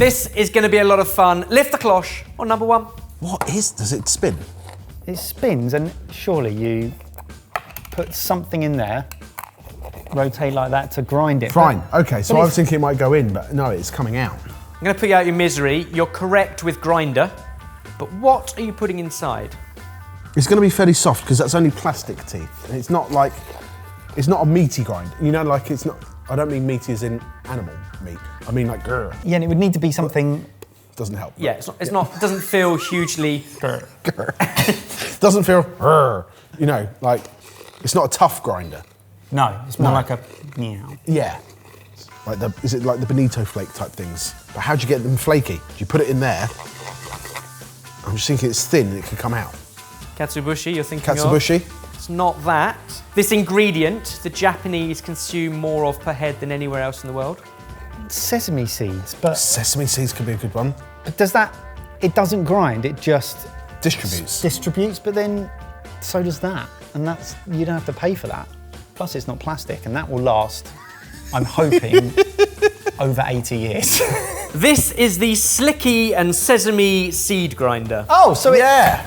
This is going to be a lot of fun. Lift the cloche on number 1. Does it spin? It spins, and surely you put something in there, rotate like that to grind it. Fine, okay, so I was thinking it might go in, but no, it's coming out. I'm going to put you out your misery. You're correct with grinder, but what are you putting inside? It's going to be fairly soft because that's only plastic teeth. And it's not a meaty grind. You know, like it's not, I don't mean meaty as in animal meat. I mean like grr. Yeah, and it would need to be something... Doesn't help. Yeah, it doesn't feel hugely... Doesn't feel, you know, like, it's not a tough grinder. No, it's more like a meow. Yeah. Is it like the bonito flake type things? But how do you get them flaky? Do you put it in there? I'm just thinking it's thin and it can come out. Katsuobushi, you're thinking Katsuobushi? of? It's not that. This ingredient, the Japanese consume more of per head than anywhere else in the world. Sesame seeds, but... Sesame seeds could be a good one. But does that... It doesn't grind, it just... Distributes, but then so does that. And that's... You don't have to pay for that. Plus it's not plastic, and that will last, I'm hoping, over 80 years. This is the Slicky and Sesame seed grinder. Oh, so yeah.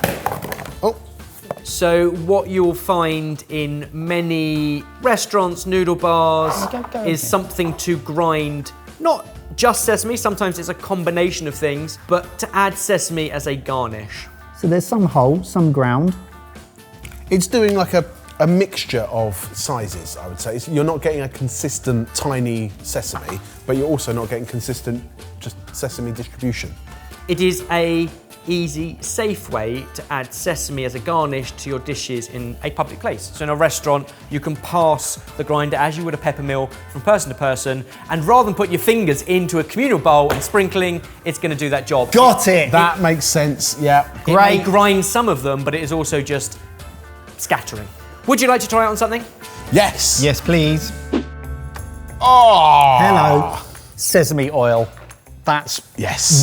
So what you'll find in many restaurants, noodle bars, is something to grind, not just sesame, sometimes it's a combination of things, but to add sesame as a garnish. So there's some whole, some ground. It's doing like a mixture of sizes, I would say. You're not getting a consistent tiny sesame, but you're also not getting consistent just sesame distribution. It is a easy, safe way to add sesame as a garnish to your dishes in a public place. So in a restaurant, you can pass the grinder as you would a pepper mill from person to person, and rather than put your fingers into a communal bowl and sprinkling, it's going to do that job. Got it! That makes sense, yeah. It may grind some of them, but it is also just scattering. Would you like to try it on something? Yes! Yes, please. Oh! Hello. Sesame oil. That's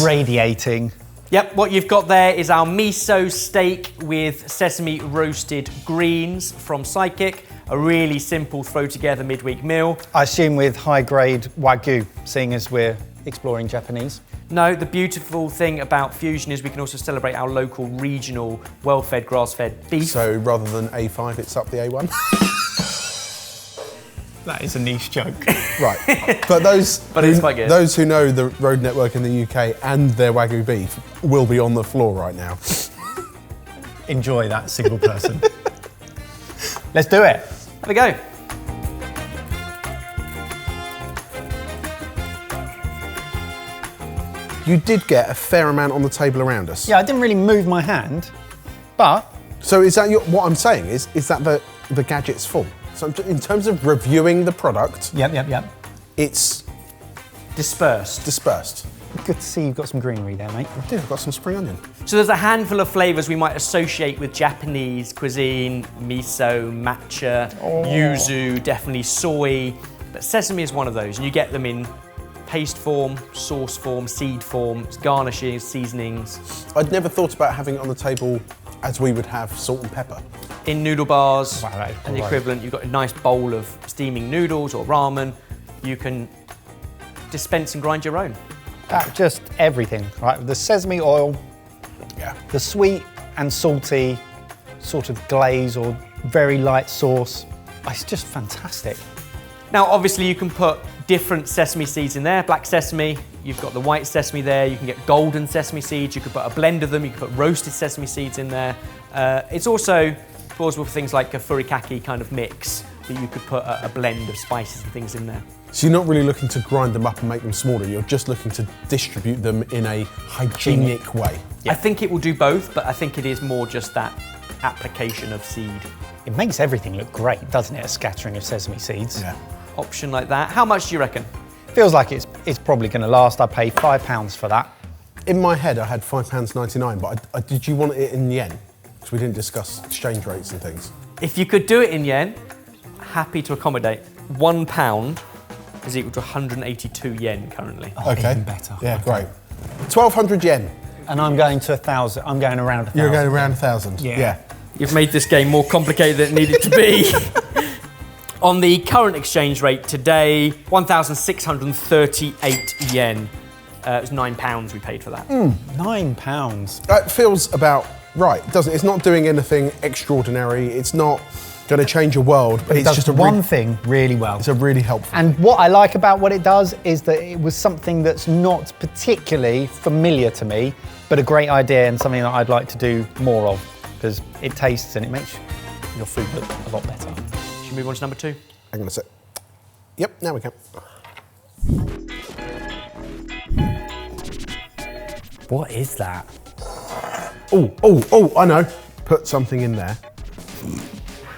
radiating. Yep, what you've got there is our miso steak with sesame roasted greens from Sidekick. A really simple throw together midweek meal. I assume with high grade Wagyu, seeing as we're exploring Japanese. No, the beautiful thing about Fusion is we can also celebrate our local, regional, well-fed, grass-fed beef. So rather than A5, it's up the A1? That is a niche joke. Right, but it's quite good. Those who know the road network in the UK and their Wagyu beef will be on the floor right now. Enjoy that, single person. Let's do it. Have a go. You did get a fair amount on the table around us. Yeah, I didn't really move my hand, but... So is that what I'm saying is that the gadget's full? So in terms of reviewing the product... Yep. It's dispersed. Good to see you've got some greenery there, mate. I did, I've got some spring onion. So there's a handful of flavours we might associate with Japanese cuisine, miso, matcha, yuzu, definitely soy, but sesame is one of those, and you get them in paste form, sauce form, seed form, garnishes, seasonings. I'd never thought about having it on the table as we would have salt and pepper. In noodle bars, Wow, and the equivalent, you've got a nice bowl of steaming noodles or ramen. You can dispense and grind your own. Just everything, right? The sesame oil, the sweet and salty sort of glaze or very light sauce. It's just fantastic. Now, obviously, you can put different sesame seeds in there. Black sesame, you've got the white sesame there. You can get golden sesame seeds. You could put a blend of them. You could put roasted sesame seeds in there. It's also plausible for things like a furikake kind of mix, that you could put a blend of spices and things in there. So you're not really looking to grind them up and make them smaller, you're just looking to distribute them in a hygienic way. Yeah. I think it will do both, but I think it is more just that application of seed. It makes everything look great, doesn't it? A scattering of sesame seeds. Yeah. Option like that. How much do you reckon? Feels like it's probably going to last. I paid £5 for that. In my head, I had £5.99, but did you want it in yen? Because we didn't discuss exchange rates and things. If you could do it in yen, happy to accommodate. £1 is equal to 182 yen currently. Oh, okay. Even better. Yeah, great. 1,200 yen. And I'm going to 1,000. I'm going around 1,000. You're going around 1,000. Yeah. You've made this game more complicated than it needed to be. On the current exchange rate today, 1,638 yen. It was £9 we paid for that. £9. That feels about right, doesn't it? It's not doing anything extraordinary. It's not going to change your world, but It it's does just one thing really well. It's a really helpful. And what I like about what it does is that it was something that's not particularly familiar to me, but a great idea and something that I'd like to do more of, because it tastes and it makes your food look a lot better. Should we move on to number 2? Hang on a sec. Yep, now we can. What is that? Oh, I know. Put something in there.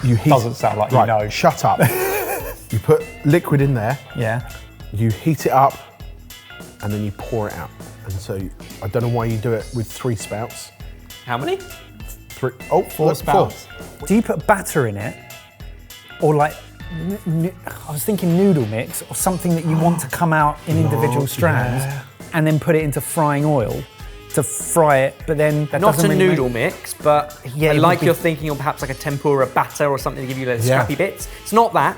You heat. Doesn't sound like you right, know. Shut up. You put liquid in there. Yeah. You heat it up, and then you pour it out. And so I don't know why you do it with 3 spouts. How many? 3. Oh, 4 spouts. Do you put batter in it, or like? I was thinking noodle mix or something that you want to come out in individual strands, and then put it into frying oil to fry it, but then that Not doesn't a really noodle mix, but Yeah, I it like would be- you're thinking of perhaps like a tempura batter or something to give you those Yeah. scrappy bits. It's not that,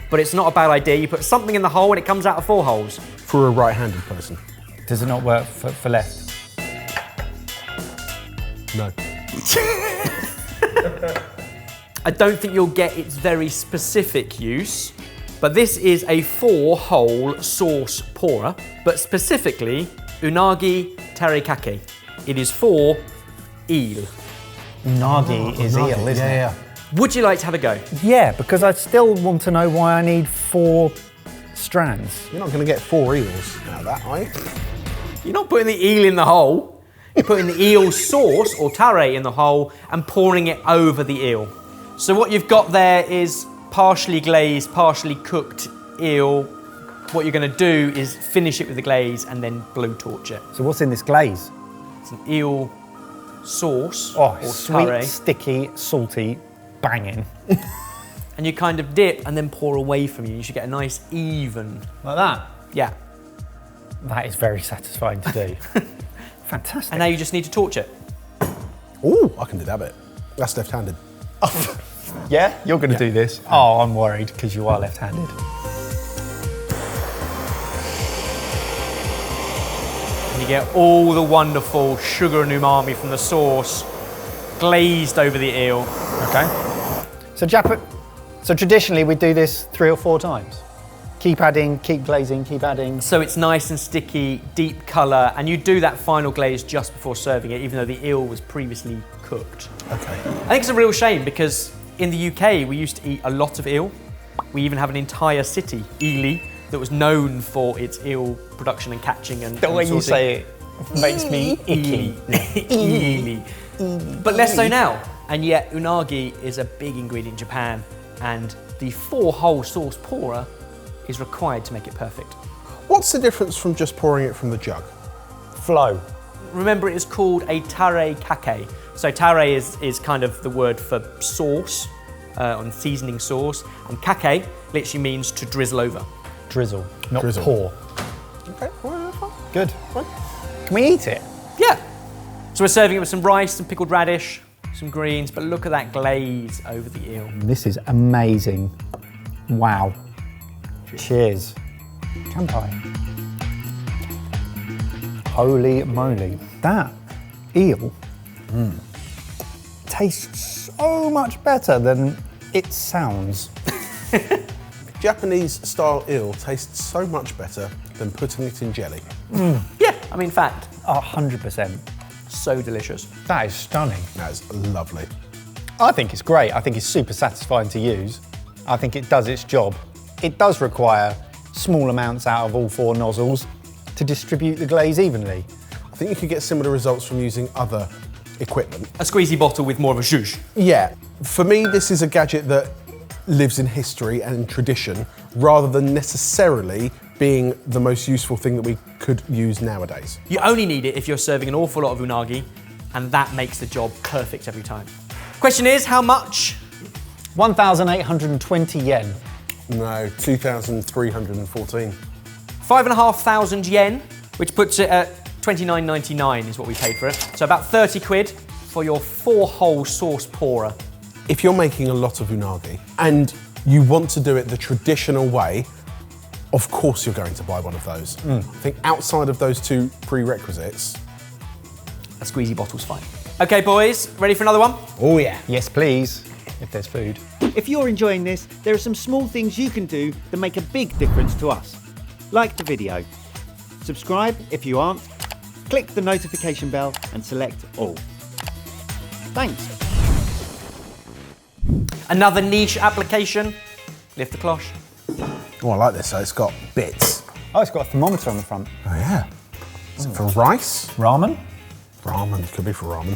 but it's not a bad idea. You put something in the hole and it comes out of 4 holes. For a right-handed person. Does it not work for left? No. I don't think you'll get its very specific use, but this is a 4-hole sauce pourer, but specifically unagi teriyaki. It is for eel. Unagi is eel, isn't it? Yeah. Would you like to have a go? Yeah, because I still want to know why I need 4 strands. You're not going to get 4 eels out of that, are you? You're not putting the eel in the hole. You're putting the eel sauce or tare in the hole and pouring it over the eel. So what you've got there is partially glazed, partially cooked eel. What you're going to do is finish it with the glaze and then blowtorch it. So what's in this glaze? It's an eel sauce Oh, or sweet, tare. sticky, salty, banging. And you kind of dip and then pour away from you. You should get a nice even. Like that? Yeah. That is very satisfying to do. Fantastic. And now you just need to torch it. Ooh, I can do that bit. That's left-handed. Yeah? You're going to do this? Oh, I'm worried because you are left-handed. And you get all the wonderful sugar and umami from the sauce glazed over the eel. Okay. So traditionally we do this 3 or 4 times. Keep adding, keep glazing, keep adding. So it's nice and sticky, deep colour, and you do that final glaze just before serving it, even though the eel was previously cooked. Okay. I think it's a real shame because in the UK we used to eat a lot of eel. We even have an entire city, Ely, that was known for its eel production and catching and The way you sorting. say it makes me icky. Ely. But less so now. And yet unagi is a big ingredient in Japan, and the 4-hole sauce pourer is required to make it perfect. What's the difference from just pouring it from the jug? Flow. Remember, it is called a tare kake. So tare is kind of the word for sauce, on seasoning sauce, and kake literally means to drizzle over. Drizzle, not Drizzle. pour. Okay, well, fine. Good. Fine. Can we eat it? Yeah. So we're serving it with some rice, some pickled radish, some greens, but look at that glaze over the eel. This is amazing. Wow. Cheers. Kanpai. Holy moly. That eel tastes so much better than it sounds. Japanese style eel tastes so much better than putting it in jelly. Yeah, I mean, fact, 100%. so delicious. That is stunning. That's lovely. I think it's great. I think it's super satisfying to use. I think it does its job. It does require small amounts out of all 4 nozzles to distribute the glaze evenly. I think you could get similar results from using other equipment. A squeezy bottle with more of a zhuzh. Yeah, for me, this is a gadget that lives in history and in tradition rather than necessarily being the most useful thing that we could use nowadays. You only need it if you're serving an awful lot of unagi, and that makes the job perfect every time. Question is, how much? 1,820 yen. No, 2,314. 5,500 yen, which puts it at $29.99 is what we paid for it. So about 30 quid for your 4-hole sauce pourer. If you're making a lot of unagi and you want to do it the traditional way, of course you're going to buy one of those. I think outside of those two prerequisites, A squeezy bottle's fine. Okay, boys, ready for another one? Oh yeah. Yes, please. If there's food. If you're enjoying this, there are some small things you can do that make a big difference to us. Like the video. Subscribe if you aren't. Click the notification bell and select all. Thanks. Another niche application. Lift the cloche. oh, I like this. So it's got bits. Oh, it's got a thermometer on the front. Oh yeah. Is it for rice? Ramen? Ramen, could be for ramen.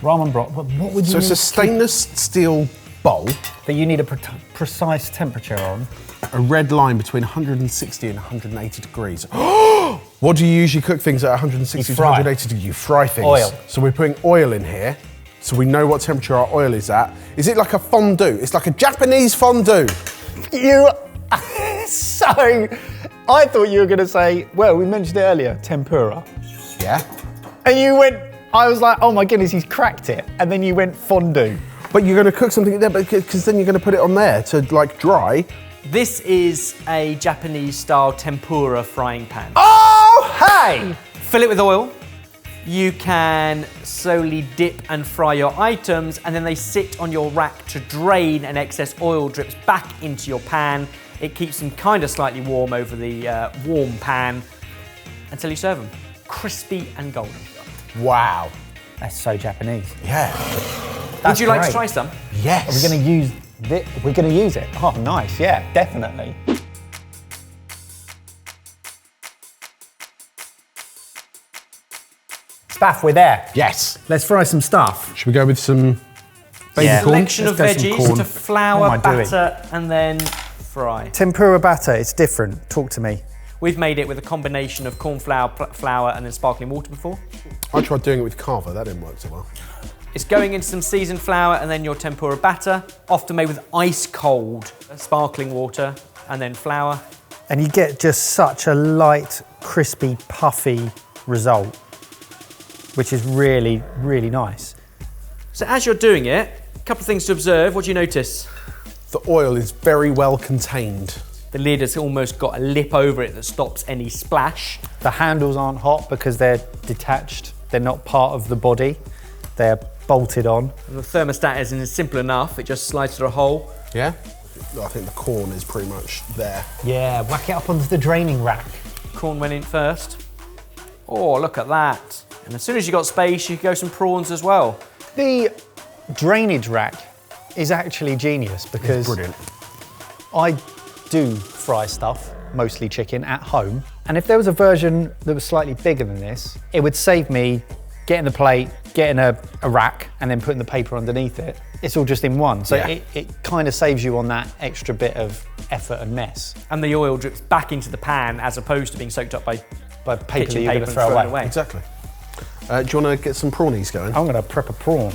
Ramen broth. What would you So it's need a stainless steel bowl, that you need a precise temperature on? a red line between 160 and 180 degrees. What do you usually cook things at 160 to fry. 180 degrees? You fry things. Oil. So we're putting oil in here, so we know what temperature our oil is at. Is it like a fondue? It's like a Japanese fondue. You. So, I thought you were going to say, well, we mentioned it earlier, tempura. Yeah. And you went, I was like, oh my goodness, he's cracked it. And then you went fondue. But you're going to cook something there, because then you're going to put it on there to like dry. This is a Japanese-style tempura frying pan. Oh, hey! Fill it with oil. You can slowly dip and fry your items, and then they sit on your rack to drain, and excess oil drips back into your pan. It keeps them kind of slightly warm over the warm pan until you serve them. Crispy and golden. Wow. That's so Japanese. Yeah. Would you like to great. try some? Yes. Are we going to use this? We're going to use it. Oh, nice. Yeah, definitely. Spaff, we're there. Yes. Let's fry some stuff. Should we go with some baby corn? Selection of Let's go some veggies corn. to What flour, am I doing? batter, and then fry. Tempura batter, it's different. Talk to me. We've made it with a combination of corn flour, flour, and then sparkling water before. I tried doing it with carver, that didn't work so well. It's going into some seasoned flour and then your tempura batter, often made with ice cold sparkling water and then flour. And you get just such a light, crispy, puffy result, which is really, really nice. So as you're doing it, a couple of things to observe. What do you notice? The oil is very well contained. The lid has almost got a lip over it that stops any splash. The handles aren't hot because they're detached. They're not part of the body. They're bolted on. And the thermostat is simple enough. It just slides through a hole. Yeah? I think the corn is pretty much there. Yeah, whack it up onto the draining rack. Corn went in first. Oh, look at that. And as soon as you got space, you could go some prawns as well. The drainage rack is actually genius because Brilliant. I do fry stuff, mostly chicken, at home. And if there was a version that was slightly bigger than this, it would save me getting the plate, getting a rack, and then putting the paper underneath it. It's all just in one. So Yeah. it kind of saves you on that extra bit of effort and mess. And the oil drips back into the pan as opposed to being soaked up by By paper that kitchen you're paper going to and throw thrown away. Exactly. Do you want to get some prawnies going? I'm going to prep a prawn.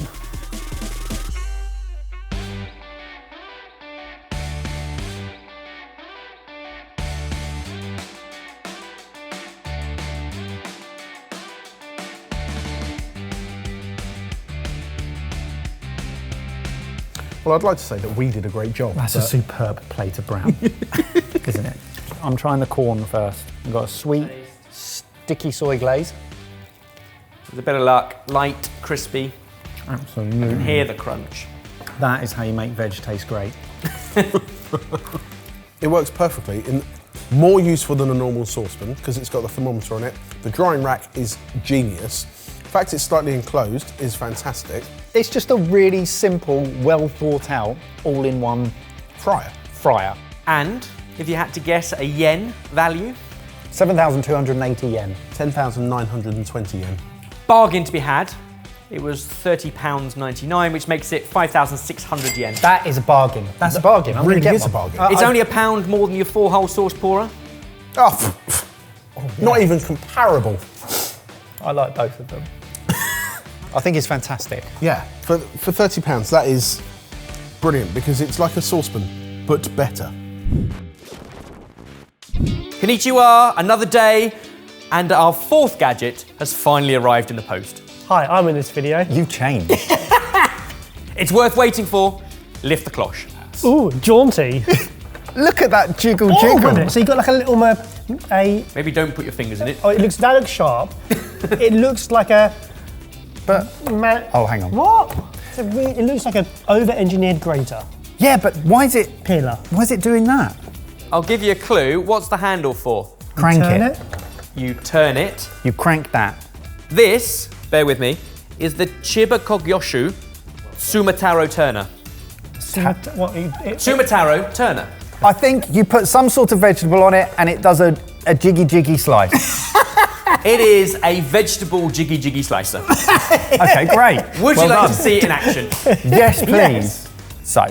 Well, I'd like to say that we did a great job. That's a superb plate of brown, isn't it? I'm trying the corn first. I've got a sweet, sticky soy glaze. With a bit of luck, light, crispy, Absolutely. hear the crunch. That is how you make veg taste great. It works perfectly. More useful than a normal saucepan because it's got the thermometer on it. The drying rack is genius. The fact it's slightly enclosed is fantastic. It's just a really simple, well thought out, all-in-one fryer. And if you had to guess a yen value, 7,280 yen. 10,920 yen. bargain to be had. It was £30.99, which makes it 5,600 yen. That is a bargain. That's a bargain. I'm really gonna get is a one. bargain. It's only £1 more than your 4-hole sauce pourer. Oh, not even comparable. I like both of them. I think it's fantastic. Yeah, for £30, that is brilliant because it's like a saucepan, but better. Konnichiwa, another day, and our 4th gadget has finally arrived in the post. Hi, I'm in this video. You've changed. It's worth waiting for. Lift the cloche. Ooh, jaunty. Look at that jiggle Oh, jiggle. wait a minute. So you got like a little Maybe don't put your fingers in it. Oh, that looks sharp. It looks like a. But oh, hang on. What? It looks like an over-engineered grater. Yeah, but why is it Peeler. Why is it doing that? I'll give you a clue. What's the handle for? Crank Turn it. You turn it. You crank that. This, bear with me, is the Chiba Kogyoshu Sumataro Turner. Sumataro Turner. I think you put some sort of vegetable on it and it does a jiggy slice. It is a vegetable jiggy slicer. Okay, great. Would Well you like done. to see it in action? Yes, please. Yes. So,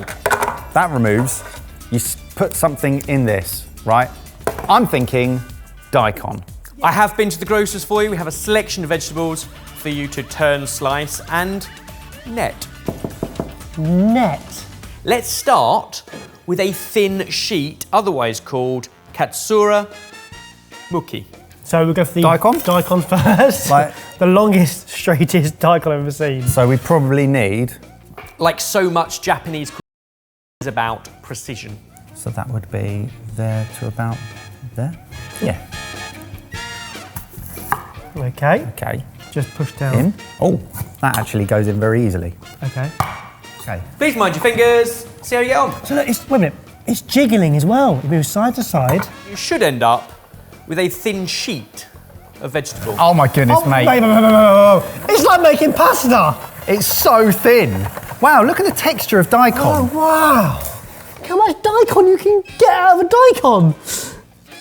that removes. You put something in this, right? I'm thinking daikon. I have been to the grocers for you. We have a selection of vegetables for you to turn, slice, and net. Net. Let's start with a thin sheet, otherwise called katsura muki. So we'll go for the Daikon? first. Right. The longest, straightest daikon I've ever seen. So we probably need. Like so much Japanese cooking is about precision. So that would be there to about there. Yeah. Okay. Okay. Just push down. In. Oh, that actually goes in very easily. Okay. Okay. Please mind your fingers. See how you get on. So look, wait a minute. It's jiggling as well. It moves side to side. You should end up with a thin sheet of vegetable. Oh my goodness, mate. Wait. It's like making pasta. It's so thin. Wow, look at the texture of daikon. Oh, wow. How much daikon you can get out of a daikon?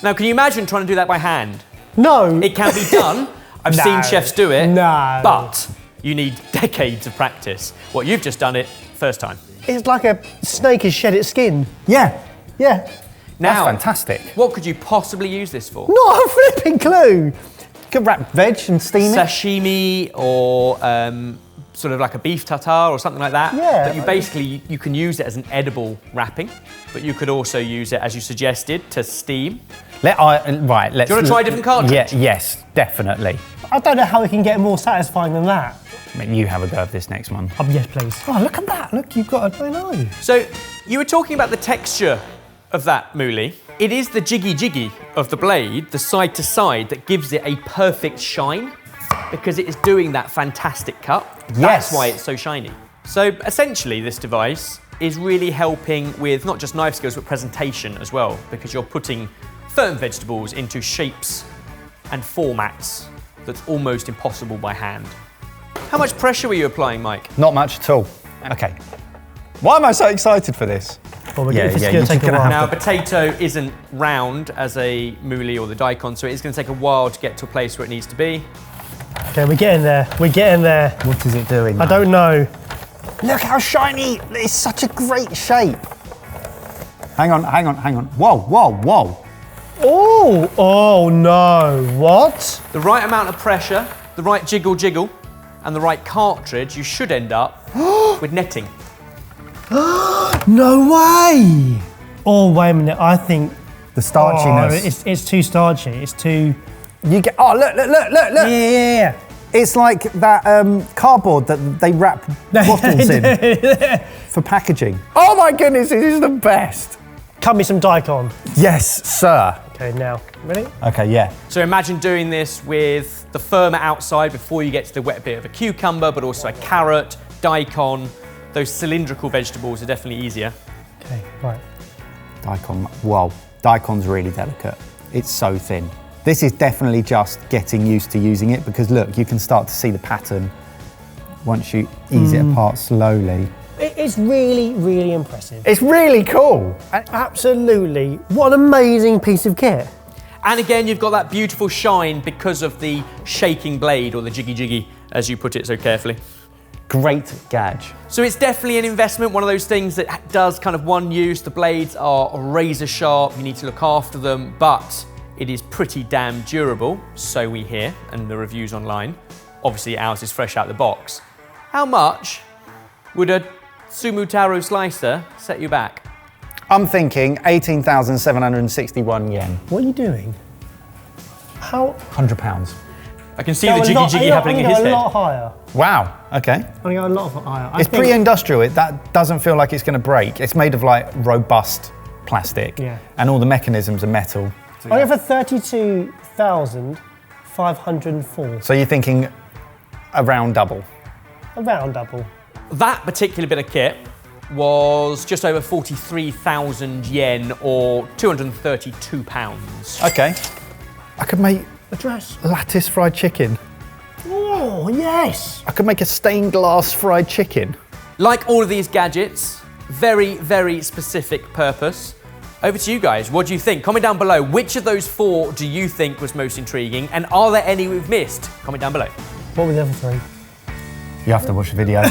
Now, can you imagine trying to do that by hand? No. It can be done. I've No. seen chefs do it. No. But you need decades of practice. What you've just done it first time. It's like a snake has shed its skin. Yeah, Yeah. Now, that's fantastic. what could you possibly use this for? Not a flipping clue. Could wrap veg and steam it. Sashimi or sort of like a beef tartare or something like that. Yeah. But you can use it as an edible wrapping, but you could also use it, as you suggested, to steam. Let's. Do you want to try a different cartridge? Yeah, yes, definitely. I don't know how we can get more satisfying than that. I mean, you have a go of this next one. Yes, please. Oh, look at that. Look, you've got a... I know. So you were talking about the texture of that mouli. It is the jiggy of the blade, the side to side, that gives it a perfect shine because it is doing that fantastic cut. That's Yes. why it's so shiny. So essentially this device is really helping with not just knife skills but presentation as well, because you're putting certain vegetables into shapes and formats that's almost impossible by hand. How much pressure were you applying, Mike? Not much at all. Okay. Why am I so excited for this? Well, Yeah, it's yeah, going you're to take just a gonna while. Now, a potato isn't round as a mouli or the daikon, so it is going to take a while to get to a place where it needs to be. Okay, we're getting there. We're getting there. What is it doing? I don't know. Look how shiny! It's such a great shape. Hang on. Whoa. Oh no. What? The right amount of pressure, the right jiggle, and the right cartridge, you should end up with netting. No way. Oh, wait a minute. I think... The starchiness. It's too starchy. It's too... You get. Oh, look. Yeah. It's like that cardboard that they wrap bottles in for packaging. Oh my goodness, this is the best. Cut me some daikon. Yes, sir. Okay, now. Ready? Okay, yeah. So imagine doing this with the firmer outside before you get to the wet bit of a cucumber, but also a carrot, daikon. Those cylindrical vegetables are definitely easier. Okay, right. Daikon, whoa. Daikon's really delicate. It's so thin. This is definitely just getting used to using it because look, you can start to see the pattern once you ease it apart slowly. It's really, really impressive. It's really cool. Absolutely. What an amazing piece of kit. And again, you've got that beautiful shine because of the shaking blade or the jiggy, as you put it so carefully. Great gadge. So it's definitely an investment, one of those things that does kind of one use. The blades are razor sharp, you need to look after them, but it is pretty damn durable, so we hear, and the reviews online. Obviously ours is fresh out the box. How much would a Sumutaro slicer set you back? I'm thinking 18,761 yen. What are you doing? How? £100. I can see the jiggy happening in his a head. lot higher. Wow, okay. I'm going to go a lot higher. It's pre-industrial. That doesn't feel like it's going to break. It's made of like robust plastic, Yeah. and all the mechanisms are metal. I go for 32,504. So you're thinking around double. Around double. That particular bit of kit was just over 43,000 yen or £232. Okay. I could make A dress. lattice fried chicken. Oh, yes. I could make a stained glass fried chicken. Like all of these gadgets, very, very specific purpose. Over to you guys, what do you think? Comment down below, which of those 4 do you think was most intriguing, and are there any we've missed? Comment down below. What were the other 3? You have to watch the video.